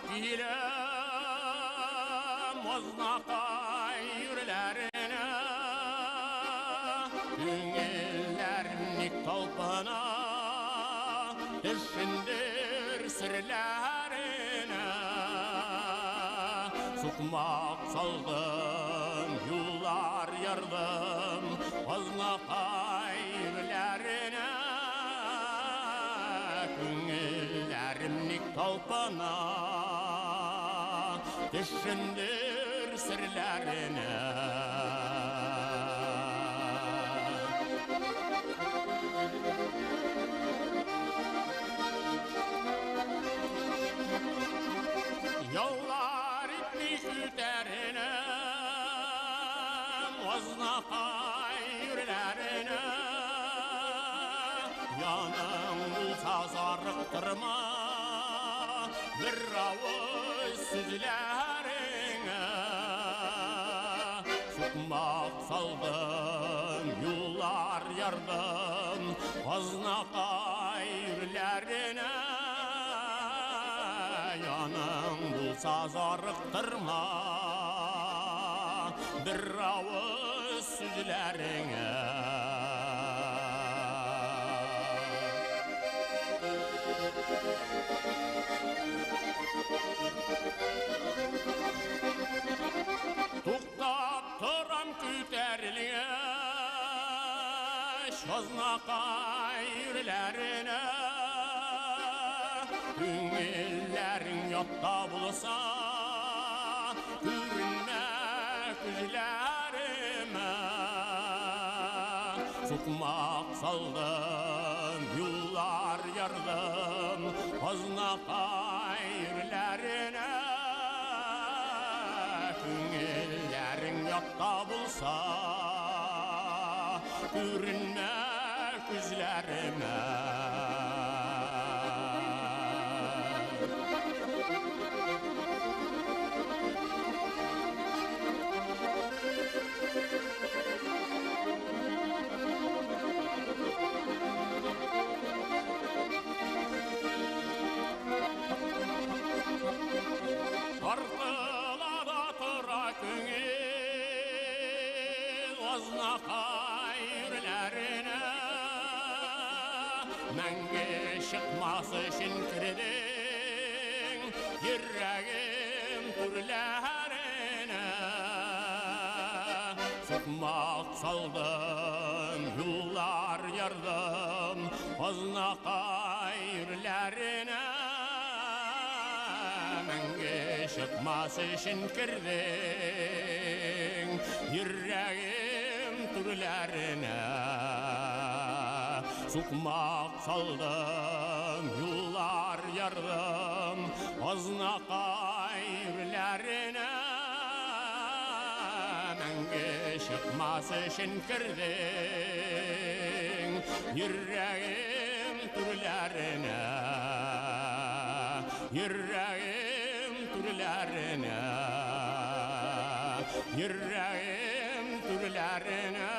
Giyilem oznaka yürlerine Düngellernik tolpana Düşündür sırlarine Sukmak saldım yollar yardım Oznaka yürlerine Düngellernik tolpana Düşündür sırlarına Yollar itmiş üterine Oznaka yürlerine Yanım bulsa zarıktırma Bir avuç süzlerine Sukmak saldım yollar yardım Oznaka yürlerine Yanım bulsa zarıktırma Bir avuç süzlerine Tuktap turam küterliğe Oznaka yürlerine Günillerin yotta bulsa Görünme güzlerime Sukmak saldım yollar yardım Oznaka yürlerine Günillerin yotta bulsa Görünme güzlerime Arqılada tura küngil Oznaka yürlerine Mənge çıkması için kirdin Yüreğim türlerine Sukmak saldım yollar yardım Oznaka yürlerine Çıkması için kirdin Yüreğim türlerine Sukmak saldım yollar yardım Oznaka yürlerine Mənge çıkması için kirdin Yüreğim türlerine Yüreğim türlerine Yüreğim türlerine